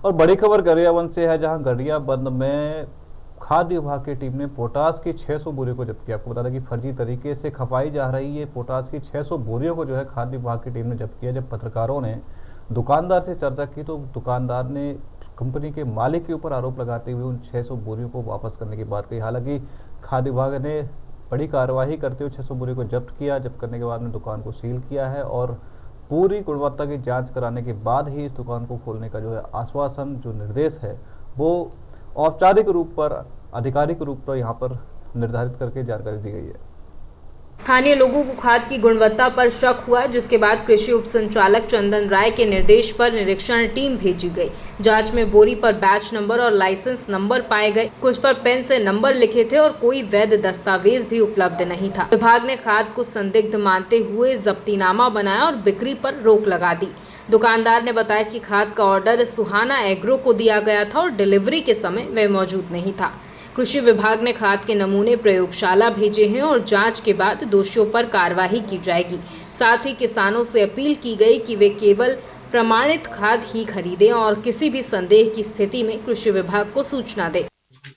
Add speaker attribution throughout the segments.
Speaker 1: और बड़ी खबर गरियाबंद से है, जहां गरियाबंद में खाद्य विभाग की टीम ने पोटास की 600 बोरियों को जब्त किया। आपको बता दें कि फर्जी तरीके से खपाई जा रही है पोटास की 600 बोरियों को जो है खाद्य विभाग की टीम ने जब्त किया। जब पत्रकारों ने दुकानदार से चर्चा की तो दुकानदार ने कंपनी के मालिक के ऊपर आरोप लगाते हुए उन 600 बोरियों को वापस करने की बात कही। हालांकि खाद्य विभाग ने बड़ी कार्रवाई करते हुए 600 बोरियों को जब्त किया। जब्त करने के बाद में दुकान को सील किया है और पूरी गुणवत्ता की जांच कराने के बाद ही इस दुकान को खोलने का जो है आश्वासन, जो निर्देश है, वो औपचारिक रूप पर, आधिकारिक रूप पर यहाँ पर निर्धारित करके जानकारी दी गई है।
Speaker 2: स्थानीय लोगों को खाद की गुणवत्ता पर शक हुआ, जिसके बाद कृषि उप संचालक चंदन राय के निर्देश पर निरीक्षण टीम भेजी गई। जांच में बोरी पर बैच नंबर और लाइसेंस नंबर पाए गए। कुछ पर पेन से नंबर लिखे थे और कोई वैध दस्तावेज भी उपलब्ध नहीं था। विभाग ने खाद को संदिग्ध मानते हुए जब्तीनामा बनाया और बिक्री पर रोक लगा दी। दुकानदार ने बताया कि खाद का ऑर्डर सुहाना एग्रो को दिया गया था और डिलीवरी के समय वह मौजूद नहीं था। कृषि विभाग ने खाद के नमूने प्रयोगशाला भेजे हैं और जांच के बाद दोषियों पर कार्रवाई की जाएगी। साथ ही किसानों से अपील की गई कि वे केवल प्रमाणित खाद ही खरीदें और किसी भी संदेह की स्थिति में कृषि विभाग को सूचना दें।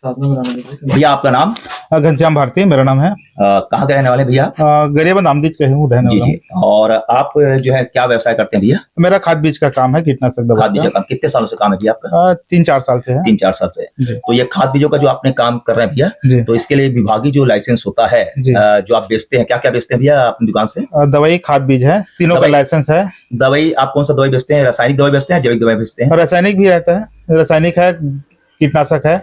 Speaker 3: भैया आपका नाम?
Speaker 4: घनश्याम भारती मेरा नाम है।
Speaker 3: कहाँ के रहने वाले भैया?
Speaker 4: गरियाबंद आमदीज का हूँ, रहने
Speaker 3: जी
Speaker 4: वाला
Speaker 3: जी। और आप जो है क्या व्यवसाय करते हैं भैया?
Speaker 4: मेरा खाद बीज का काम है, कीटनाशक दवा
Speaker 3: खाद बीज का काम। कितने सालों से काम है भैया आपका?
Speaker 4: 3-4 साल से है।
Speaker 3: 3-4 साल से। तो ये खाद बीजों का जो आपने काम कर रहे हैं भैया, तो इसके लिए विभागीय जो लाइसेंस होता है, जो आप बेचते हैं, क्या क्या बेचते हैं भैया अपनी दुकान से?
Speaker 4: दवाई, खाद बीज है, तीनों का लाइसेंस है।
Speaker 3: दवाई आप कौन सा दवाई बेचते हैं? रासायनिक दवाई बेचते हैं, जैविक दवाई बेचते हैं?
Speaker 4: रासायनिक भी रहता है, रासायनिक है, कीटनाशक है।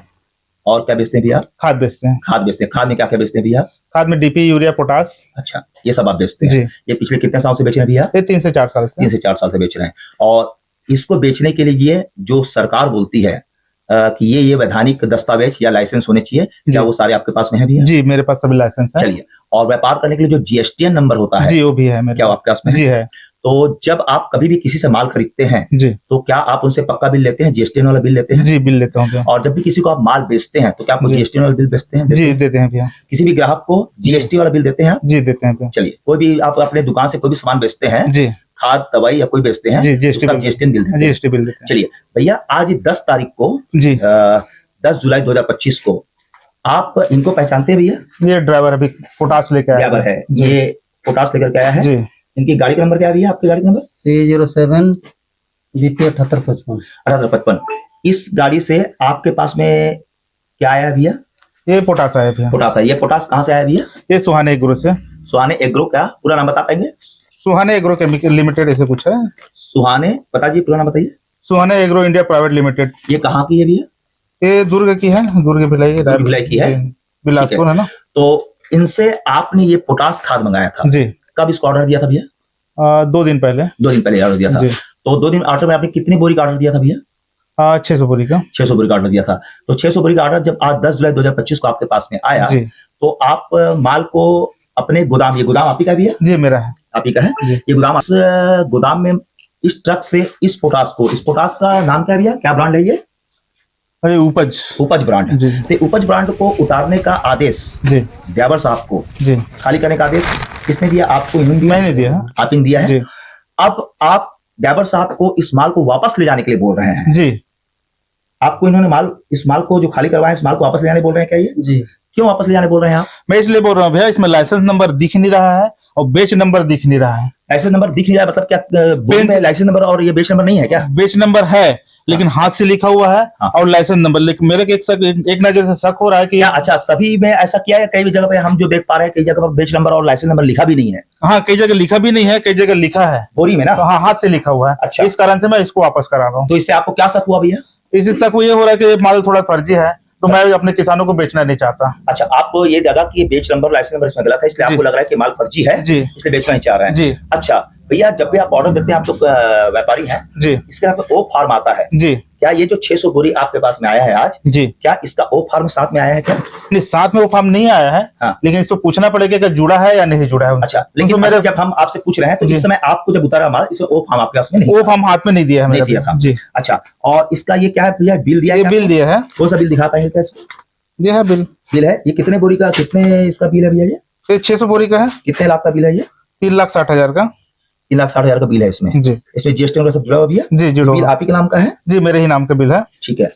Speaker 3: और क्या बेचते हैं भैया?
Speaker 4: खाद बेचते हैं।
Speaker 3: खाद बेचते हैं। खाद में क्या क्या बेचते हैं भैया?
Speaker 4: खाद में डीपी, यूरिया, पोटास।
Speaker 3: अच्छा, ये सब आप बेचते हैं। ये पिछले कितने साल से बेच रहे हैं भैया?
Speaker 4: ये 3 से 4 साल से।
Speaker 3: 3 से 4 साल से बेच रहे हैं। और इसको बेचने के लिए जो सरकार बोलती है कि ये वैधानिक दस्तावेज या लाइसेंस होने चाहिए, क्या वो सारे आपके पास में है भैया?
Speaker 4: जी, मेरे पास सभी लाइसेंस है।
Speaker 3: चलिए, और व्यापार करने के लिए जो जीएसटीएन नंबर होता है,
Speaker 4: जी वो भी है मेरे।
Speaker 3: क्या आपके पास में?
Speaker 4: जी है।
Speaker 3: तो जब आप कभी भी किसी से माल खरीदते हैं,
Speaker 4: जी,
Speaker 3: तो क्या आप उनसे पक्का बिल लेते हैं, जीएसटीएन वाला बिल लेते हैं?
Speaker 4: जी बिल लेता हूँ।
Speaker 3: और जब भी किसी को आप माल बेचते हैं तो क्या आपको जीएसटीएन वाला बिल बेचते हैं?
Speaker 4: जी देते हैं भैया।
Speaker 3: किसी भी ग्राहक को जीएसटी वाला बिल देते हैं?
Speaker 4: जी देते हैं भैया।
Speaker 3: चलिए, कोई भी आप अपने दुकान से कोई भी सामान बेचते हैं,
Speaker 4: जी,
Speaker 3: खाद दवाई या कोई बेचते हैं,
Speaker 4: जीएसटी
Speaker 3: बिल देते हैं?
Speaker 4: जीएसटी बिल देते हैं।
Speaker 3: चलिए भैया, आज 10 तारीख को,
Speaker 4: जी
Speaker 3: 10 जुलाई 2025 को आप इनको पहचानते हैं भैया?
Speaker 4: ये ड्राइवर अभी पोटास लेके आया
Speaker 3: ड्राइवर है, ये पोटास लेकर के आया है।
Speaker 4: जी।
Speaker 3: इनकी गाड़ी का नंबर क्या है भैया? आपकी गाड़ी का नंबर?
Speaker 5: C07 BP 7855।
Speaker 3: 7855। इस गाड़ी से आपके पास में क्या आया है भैया?
Speaker 4: ये पोटास आया भैया।
Speaker 3: पोटास है। ये पोटास कहाँ से आया भैया?
Speaker 4: ये सुहाने एग्रो से।
Speaker 3: सुहाने एग्रो का पूरा नाम बता पाएंगे?
Speaker 4: सुहाने एग्रो केमिकल लिमिटेड ऐसे कुछ है।
Speaker 3: सुहाने, बताइए पूरा नाम बताइए।
Speaker 4: सुहाने एग्रो इंडिया प्राइवेट लिमिटेड।
Speaker 3: ये कहाँ की है भैया?
Speaker 4: ये दुर्ग की है, दुर्ग भिलाई
Speaker 3: की है,
Speaker 4: बिलासपुर है ना।
Speaker 3: तो इनसे आपने ये पोटास खाद मंगाया था?
Speaker 4: जी।
Speaker 3: कब इसको ऑर्डर दिया था भैया?
Speaker 4: 2 दिन पहले।
Speaker 3: 2 दिन पहले ऑर्डर दिया था। तो 2 दिन ऑर्डर में आपने कितनी बोरी का ऑर्डर दिया था भैया?
Speaker 4: 600 बोरी का।
Speaker 3: 600 बोरी का ऑर्डर दिया था। तो 600 बोरी का ऑर्डर जब आज 10 जुलाई 2025 को आपके पास में आया, तो आप माल को अपने गोदाम, ये गोदाम आप ही का भी है?
Speaker 4: जी मेरा है।
Speaker 3: आप ही का है। ये गोदाम, इस गोदाम में इस ट्रक से इस पोटास का नाम क्या भैया? क्या ब्रांड है ये?
Speaker 4: उपज
Speaker 3: ब्रांड है। तो उपज ब्रांड को उतारने का आदेश ड्राइवर साहब को, खाली करने का आदेश किसने दिया आपको?
Speaker 4: मैंने दिया।
Speaker 3: आपने दिया है। अब आप ड्राइवर साहब को इस माल को वापस ले जाने के लिए बोल रहे हैं।
Speaker 4: जी।
Speaker 3: आपको इन्होंने इस माल को जो खाली करवाया, इस माल को वापस ले जाने बोल रहे हैं क्या ये?
Speaker 5: जी।
Speaker 3: क्यों वापस ले जाने बोल रहे हैं आप?
Speaker 4: मैं इसलिए बोल रहा हूँ भैया, इसमें लाइसेंस नंबर दिख नहीं रहा है और बेच नंबर दिख नहीं रहा है।
Speaker 3: लाइसेंस नंबर दिख नहीं रहा है मतलब क्या? लाइसेंस नंबर और ये बेच नंबर नहीं है क्या?
Speaker 4: बेच नंबर है, लेकिन हाथ से लिखा हुआ है और लाइसेंस नंबर, लेकिन मेरे एक नजर से शक हो रहा है कि
Speaker 3: अच्छा, सभी में ऐसा किया है? कई जगह पे हम जो देख पा रहे हैं, कई जगह पर बेच नंबर और लाइसेंस नंबर लिखा भी नहीं है।
Speaker 4: हाँ, कई जगह लिखा भी नहीं है, कई जगह लिखा है
Speaker 3: बोरी में ना।
Speaker 4: तो हाँ, हाथ से लिखा हुआ है।
Speaker 3: अच्छा,
Speaker 4: इस कारण से मैं इसको वापस करा रहा हूँ।
Speaker 3: तो इससे आपको क्या शक हुआ भैया?
Speaker 4: इससे शक ये हो रहा है कि माल थोड़ा फर्जी है, तो मैं अपने किसानों को बेचना नहीं चाहता।
Speaker 3: अच्छा, आपको ये लगा कि ये बेच नंबर, लाइसेंस नंबर इसमें गलत है, इसलिए आपको लग रहा है कि माल फर्जी है, इसलिए बेचना नहीं चाह रहे हैं।
Speaker 4: जी।
Speaker 3: अच्छा भैया, जब भी आप ऑर्डर देते हैं, आप तो व्यापारी हैं जी, इसके साथ ओ फार्म आता है जी। क्या ये जो 600 बोरी आपके पास में आया है आज जी, क्या इसका ओ फार्म साथ में आया है क्या? नहीं, साथ में ओ फार्म नहीं आया है। हाँ। लेकिन इसको पूछना पड़ेगा कि जुड़ा है या नहीं जुड़ा है। अच्छा, लेकिन तो मेरे जब हम आपसे पूछ रहे हैं तो इस समय आपको जब उतारा माल, इसमें ओ फार्म आपके पास में नहीं? ओ फार्म हाथ में नहीं दिया है, नहीं दिया था जी। अच्छा, और इसका ये क्या है भैया? बिल दिया है? बिल दिया है। कौन सा बिल दिखा पाएंगे क्या? ये है बिल है। ये कितने बोरी का, कितने इसका बिल है भैया? ये 600 बोरी का है। कितने लाख का बिल है ये? 3,60,000 का। 3,60,000 का बिल है इसमें
Speaker 4: जी।
Speaker 3: इसमें जीएसटी वगैरह सब जुड़ा हुआ भैया?
Speaker 4: जी जुड़ा
Speaker 3: बिल
Speaker 4: हुआ।
Speaker 3: आप ही के नाम का है?
Speaker 4: जी मेरे ही नाम का बिल है।
Speaker 3: ठीक है,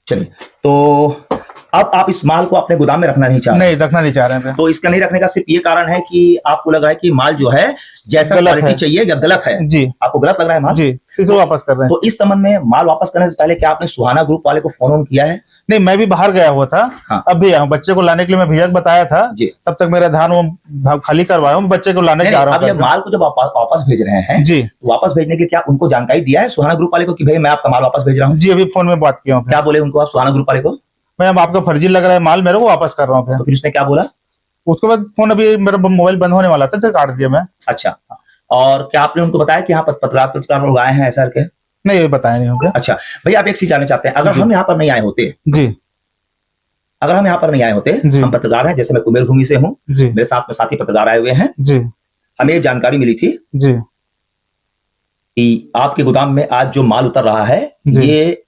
Speaker 3: चलिए। तो अब आप इस माल को अपने गोदाम में रखना नहीं चाह रहे?
Speaker 4: नहीं रखना नहीं चाह रहे हैं।
Speaker 3: तो इसका नहीं रखने का सिर्फ ये कारण है कि आपको लग रहा है कि माल जो है जैसा
Speaker 4: गलत
Speaker 3: क्वालिटी
Speaker 4: है।
Speaker 3: चाहिए या गलत है?
Speaker 4: जी
Speaker 3: आपको गलत लग रहा है माल?
Speaker 4: जी, इसे वापस कर रहे हैं।
Speaker 3: तो इस संबंध में माल वापस करने से पहले क्या आपने सुहाना ग्रुप वाले को फोन ऑन किया है?
Speaker 4: नहीं मैं भी बाहर गया हुआ था।
Speaker 3: हाँ।
Speaker 4: अब भी आया हूँ, बच्चे को लाने के लिए मैं भैया को बताया था
Speaker 3: जी।
Speaker 4: तब तक मेरा धान वो खाली करवाया हूँ, बच्चे को लाने
Speaker 3: नहीं,
Speaker 4: जा रहा
Speaker 3: अब ये
Speaker 4: हूँ।
Speaker 3: माल को जब आप वापस भेज रहे हैं
Speaker 4: जी
Speaker 3: तो वापस भेजने के लिए क्या उनको जानकारी दिया है सुहाना ग्रुप वाले को कि भाई मैं आपका माल वापस भेज रहा हूँ?
Speaker 4: जी अभी फोन में बात किया हूँ।
Speaker 3: क्या बोले उनको आप सुहाना ग्रुप वाले को?
Speaker 4: मैं अब आपका फर्जी लग रहा है माल, मेरे को वापस कर रहा हूँ।
Speaker 3: तो फिर उसने क्या बोला?
Speaker 4: उसके बाद फोन अभी मेरा मोबाइल बंद होने वाला था तो काट दिया मैं।
Speaker 3: अच्छा, और क्या आपने उनको बताया कि यहाँ पत्रकार लोग आए हैं ऐसा करके?
Speaker 4: नहीं ये बताया नहीं होगा।
Speaker 3: अच्छा भैया, आप एक चीज जानना चाहते हैं, अगर हम यहाँ पर नहीं आए होते,
Speaker 4: जी
Speaker 3: अगर हम यहाँ पर नहीं आए होते,
Speaker 4: जी।
Speaker 3: हम पत्रकार हैं, जैसे मैं कुमेर भूमि से हूँ,
Speaker 4: जी
Speaker 3: मेरे साथ में साथी पत्रकार आए हुए हैं,
Speaker 4: जी
Speaker 3: हमें ये जानकारी मिली थी
Speaker 4: जी
Speaker 3: कि आपके गोदाम में आज जो माल उतर रहा है
Speaker 4: जी।
Speaker 3: ये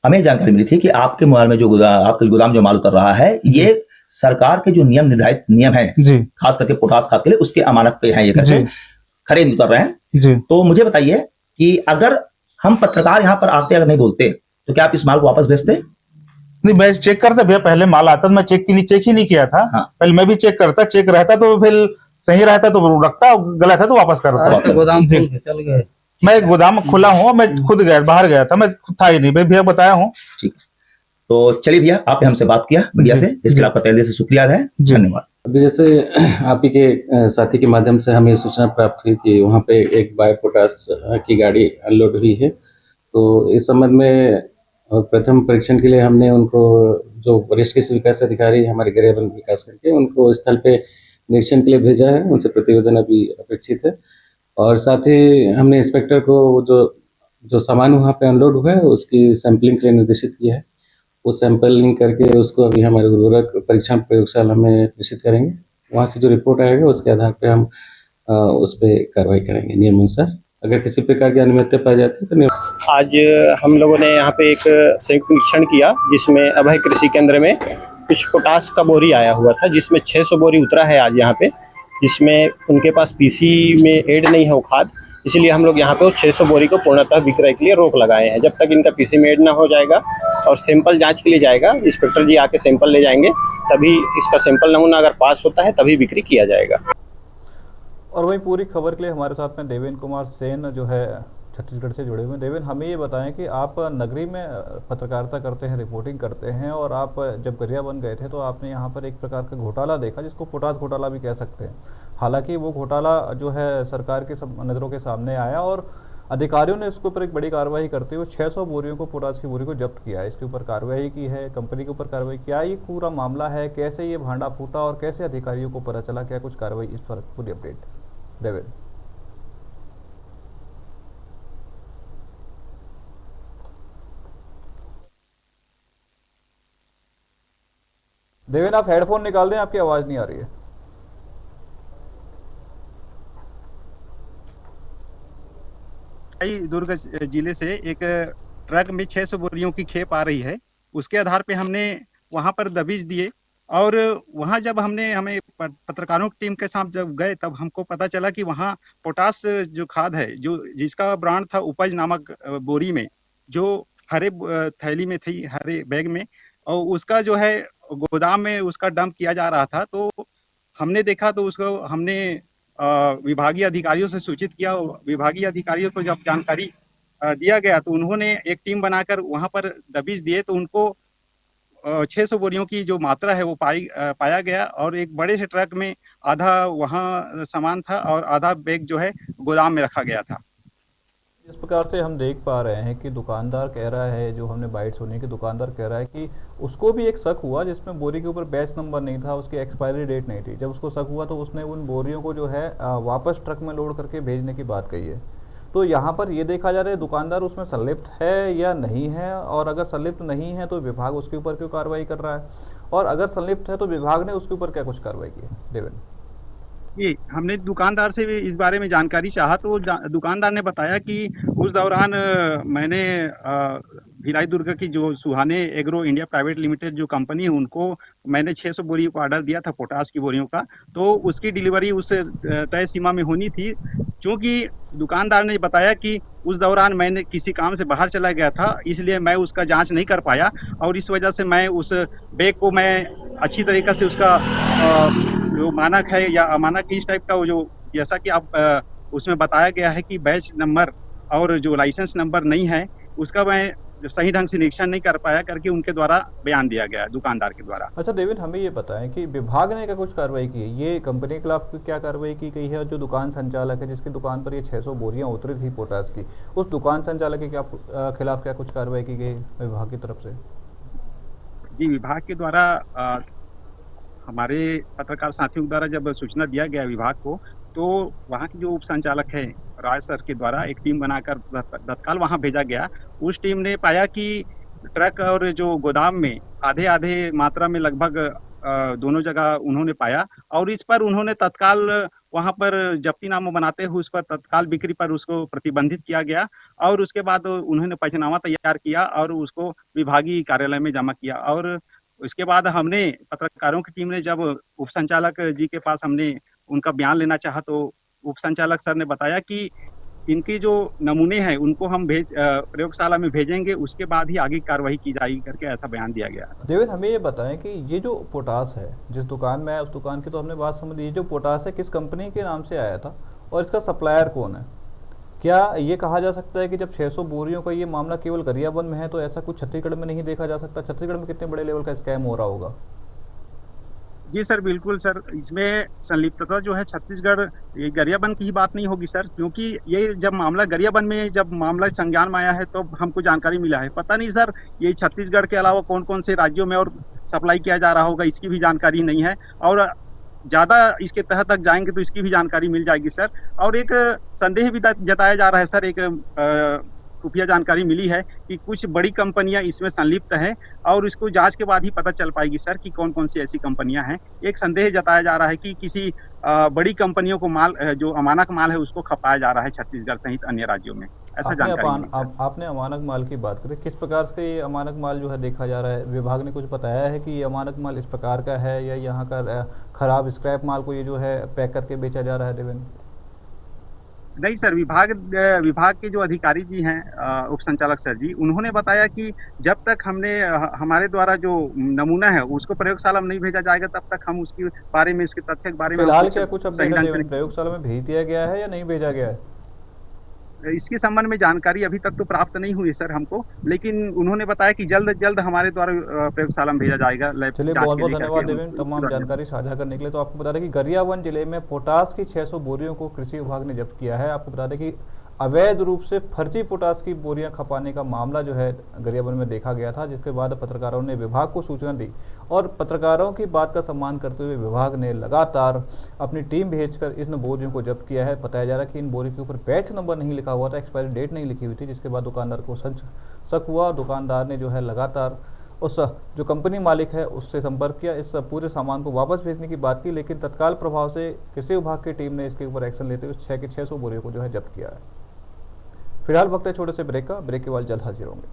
Speaker 3: हमें जानकारी मिली थी कि आपके मोबाइल में जो आपके गोदाम जो माल उतर रहा है ये सरकार के जो नियम निर्धारित नियम है
Speaker 4: जी
Speaker 3: खास करके पोटास खाद के लिए उसके अमानत पे है ये करके
Speaker 4: जी
Speaker 3: खरीद उतर रहे हैं।
Speaker 4: जी।
Speaker 3: तो मुझे बताइए कि अगर हम पत्रकार यहाँ पर आते अगर नहीं बोलते तो क्या आप इस माल को वापस भेजते?
Speaker 4: नहीं मैं चेक करता भैया, पहले माल आता तो मैं चेक ही नहीं किया था।
Speaker 3: हाँ।
Speaker 4: पहले मैं भी चेक करता, चेक रहता तो फिर सही रहता तो रखता, गलत है तो वापस करता।
Speaker 5: गोदाम
Speaker 4: जी।
Speaker 5: खोल के चल गए।
Speaker 4: मैं गोदाम खुला हूँ, मैं खुद गया बाहर गया था, मैं था ही नहीं, भैया बताया हूँ।
Speaker 3: ठीक, तो चलिए भैया आपने हमसे बात किया मीडिया
Speaker 4: जी,
Speaker 3: से, इसके लिए आपका तहे दिल से शुक्रिया है,
Speaker 4: जी।
Speaker 3: धन्यवाद।
Speaker 6: अभी जैसे आप ही के साथी के माध्यम से हमें सूचना प्राप्त हुई कि वहाँ पे एक बायो पोटास की गाड़ी अनलोड हुई है, तो इस संबंध में प्रथम परीक्षण के लिए हमने उनको जो वरिष्ठ कृषि विकास अधिकारी हमारे गृह वन विकास करके उनको स्थल पे निरीक्षण के लिए भेजा है, उनसे प्रतिवेदन अभी अपेक्षित है। और साथ ही हमने इंस्पेक्टर को जो सामान वहाँ पे अनलोड हुआ है उसकी सैंपलिंग के लिए निर्देशित किया है। वो सैंपलिंग करके उसको अभी हमारे उर्वरक परीक्षण प्रयोगशाला में प्रेषित करेंगे, वहाँ से जो रिपोर्ट आएगा उसके आधार पे हम उस पर कार्रवाई करेंगे नियमानुसार। अगर किसी प्रकार की अनियमितता पाई जाती है तो
Speaker 7: आज हम लोगों ने यहाँ पे एक संयुक्त निरीक्षण किया जिसमें अभय कृषि केंद्र में कुछ पोटास का बोरी आया हुआ था, जिसमें 600 बोरी उतरा है आज यहाँ पे, जिसमें उनके पास पीसी में ऐड नहीं है वो खाद, इसलिए हम लोग यहाँ पे वो 600 बोरी को पूर्णतः विक्रय के लिए रोक लगाए हैं। जब तक इनका पीसी में ऐड ना हो जाएगा और सैंपल जांच के लिए जाएगा, इंस्पेक्टर जी आके सैंपल ले जाएंगे, तभी इसका सैंपल नमूना अगर पास होता है तभी बिक्री किया जाएगा।
Speaker 1: और वहीं पूरी खबर के लिए हमारे साथ में देवेन कुमार सेन जो है छत्तीसगढ़ से जुड़े हुए हैं। देवेन, हमें ये बताएं कि आप नगरी में पत्रकारिता करते हैं, रिपोर्टिंग करते हैं, और आप जब गरियाबंद गए थे तो आपने यहाँ पर एक प्रकार का घोटाला देखा जिसको पोटास घोटाला भी कह सकते हैं। हालांकि वो घोटाला जो है सरकार के नज़रों के सामने आया और अधिकारियों ने इसके ऊपर एक बड़ी कार्रवाई करते हुए 600 बोरियों को, पोटास की बोरी को जब्त किया है। इसके ऊपर कार्रवाई की है, कंपनी के ऊपर कार्रवाई। क्या ये पूरा मामला है, कैसे ये भांडा फूटा और कैसे अधिकारियों को पता चला, क्या कुछ कार्रवाई, इस पर पूरी अपडेट देवेन। देवेन आप हेडफोन निकाल दें, आपकी आवाज नहीं आ रही है।
Speaker 8: दुर्ग जिले से एक ट्रक में 600 बोरियों की खेप आ रही है, उसके आधार पे हमने वहां पर दबिश दिए और वहां जब हमें पत्रकारों की टीम के साथ जब गए तब हमको पता चला कि वहां पोटास जो खाद है, जो जिसका ब्रांड था उपज नामक बोरी में, जो हरे थैली में थी, हरे बैग में, और उसका जो है गोदाम में उसका डंप किया जा रहा था। तो हमने देखा तो उसको हमने विभागीय अधिकारियों से सूचित किया। विभागीय अधिकारियों को जब जानकारी दिया गया तो उन्होंने एक टीम बनाकर वहां पर दबिश दिए, तो उनको 600 बोरियों की जो मात्रा है वो पाया गया और एक बड़े से ट्रक में आधा वहां सामान था और आधा बैग जो है गोदाम में रखा गया था।
Speaker 1: इस प्रकार से हम देख पा रहे हैं कि दुकानदार कह रहा है, जो हमने बाइट सुनी कि दुकानदार कह रहा है कि उसको भी एक शक हुआ जिसमें बोरी के ऊपर बैच नंबर नहीं था, उसकी एक्सपायरी डेट नहीं थी। जब उसको शक हुआ तो उसने उन बोरियों को जो है वापस ट्रक में लोड करके भेजने की बात कही है। तो यहाँ पर ये देखा जा रहा है दुकानदार उसमें संलिप्त है या नहीं है, और अगर संलिप्त नहीं है तो विभाग उसके ऊपर क्यों कार्रवाई कर रहा है, और अगर संलिप्त है तो विभाग ने उसके ऊपर क्या कुछ कार्रवाई की है। देवेन
Speaker 8: जी, हमने दुकानदार से भी इस बारे में जानकारी चाहा तो दुकानदार ने बताया कि उस दौरान मैंने भिलाई दुर्ग की जो सुहाने एग्रो इंडिया प्राइवेट लिमिटेड जो कंपनी है, उनको मैंने 600 बोरी को ऑर्डर दिया था पोटास की बोरियों का, तो उसकी डिलीवरी उस तय सीमा में होनी थी। क्योंकि दुकानदार ने बताया कि उस दौरान मैंने किसी काम से बाहर चला गया था, इसलिए मैं उसका जांच नहीं कर पाया और इस वजह से मैं उस बैग को मैं अच्छी तरीके से उसका जो मानक है या अमानक इस टाइप का वो जो जैसा कि आप उसमें बताया गया है कि बैच नंबर और जो लाइसेंस नंबर नहीं है, उसका मैं सही ढंग से निरीक्षण नहीं कर पाया करके उनके द्वारा बयान दिया गया दुकानदार के द्वारा।
Speaker 1: अच्छा देवेंद्र, हमें ये बताएं कि विभाग ने क्या कुछ कार्रवाई की है? ये कंपनी के खिलाफ क्या कार्रवाई की गई है और जो दुकान संचालक है जिसकी दुकान पर ये 600 बोरियां उतरी थी पोटास की, उस दुकान संचालक के खिलाफ क्या कुछ कार्रवाई की गई विभाग की तरफ से?
Speaker 8: जी, विभाग के द्वारा हमारे पत्रकार साथियों के द्वारा जब सूचना दिया गया विभाग को, तो वहाँ के जो उप संचालक है राज सर के द्वारा एक टीम बनाकर तत्काल वहाँ भेजा गया। उस टीम ने पाया कि ट्रक और जो गोदाम में आधे आधे मात्रा में लगभग दोनों जगह उन्होंने पाया और इस पर उन्होंने तत्काल वहाँ पर जब्तीनामा बनाते हुए उस पर तत्काल बिक्री पर उसको प्रतिबंधित किया गया और उसके बाद उन्होंने पंचनामा तैयार किया और उसको विभागीय कार्यालय में जमा किया। और उसके बाद हमने पत्रकारों की टीम ने जब उप संचालक जी के पास हमने उनका बयान लेना चाहा, तो उप संचालक सर ने बताया कि इनके जो नमूने हैं उनको हम प्रयोगशाला में भेजेंगे, उसके बाद ही आगे कार्रवाई की जाएगी करके ऐसा बयान दिया गया।
Speaker 1: देवेंद्र, हमें ये बताएं कि ये जो पोटास है जिस दुकान में आया उस दुकान की तो हमने बात समझ ली, ये जो पोटास है किस कंपनी के नाम से आया था और इसका सप्लायर कौन है? क्या ये कहा जा सकता है कि जब 600 बोरियों का ये मामला केवल गरियाबंद में है तो ऐसा कुछ छत्तीसगढ़ में नहीं देखा जा सकता? छत्तीसगढ़ में कितने बड़े लेवल का स्कैम हो रहा होगा?
Speaker 8: जी सर, बिल्कुल सर, इसमें संलिप्तता जो है छत्तीसगढ़, ये गरियाबंद की ही बात नहीं होगी सर, क्योंकि ये जब मामला गरियाबंद में जब मामला संज्ञान में आया है तो हमको जानकारी मिला है। पता नहीं सर ये छत्तीसगढ़ के अलावा कौन कौन से राज्यों में और सप्लाई किया जा रहा होगा, इसकी भी जानकारी नहीं है और ज़्यादा इसके तह तक जाएंगे तो इसकी भी जानकारी मिल जाएगी सर। और एक संदेह भी जताया जा रहा है सर, एक खुफिया जानकारी मिली है कि कुछ बड़ी कंपनियां इसमें संलिप्त हैं और इसको जांच के बाद ही पता चल पाएगी सर कि कौन कौन सी ऐसी कंपनियां हैं। एक संदेह जताया जा रहा है कि किसी बड़ी कंपनियों को माल जो अमानक माल है उसको खपाया जा रहा है छत्तीसगढ़ सहित अन्य राज्यों में, ऐसा जानकारी मिली सर।
Speaker 1: आपने अमानक माल की बात करी, किस प्रकार से ये अमानक माल जो है देखा जा रहा है? विभाग ने कुछ बताया है कि ये अमानक माल इस प्रकार का है या यहाँ का खराब स्क्रैप माल को ये जो है पैक करके बेचा जा रहा है? देवेंद्र,
Speaker 8: नहीं सर, विभाग के जो अधिकारी जी हैं उप संचालक सर जी, उन्होंने बताया कि जब तक हमारे द्वारा जो नमूना है उसको प्रयोगशाला में नहीं भेजा जाएगा तब तक हम उसके बारे में, इसके तथ्य के बारे में
Speaker 1: फिलहाल क्या कुछ प्रयोगशाला में भेज दिया गया है या नहीं भेजा गया है?
Speaker 8: इसके संबंध में जानकारी अभी तक तो प्राप्त नहीं हुई सर हमको, लेकिन उन्होंने बताया कि जल्द हमारे द्वारा प्रयोगशाला में भेजा जाएगा।
Speaker 1: चलिए, बहुत बहुत धन्यवाद देवेंद्र तमाम जानकारी साझा करने के लिए। तो आपको बता दें कि गरियाबंद जिले में पोटास की 600 बोरियों को कृषि विभाग ने जब्त किया है। आपको बता दें कि अवैध रूप से फर्जी पोटास की बोरियां खपाने का मामला जो है गरियाबंद में देखा गया था, जिसके बाद पत्रकारों ने विभाग को सूचना दी और पत्रकारों की बात का सम्मान करते हुए विभाग ने लगातार अपनी टीम भेजकर इन बोरियों को जब्त किया है। बताया जा रहा है कि इन बोरी के ऊपर बैच नंबर नहीं लिखा हुआ था, एक्सपायरी डेट नहीं लिखी हुई थी, जिसके बाद दुकानदार को शक हुआ और दुकानदार ने जो है लगातार उस जो कंपनी मालिक है उससे संपर्क किया, इस पूरे सामान को वापस भेजने की बात की, लेकिन तत्काल प्रभाव से कृषि विभाग की टीम ने इसके ऊपर एक्शन लेते हुए 600 बोरियों को जो है जब्त किया है। फिलहाल वक्त है छोटे से ब्रेक का, ब्रेक के बाद जल्द हाजिर होंगे।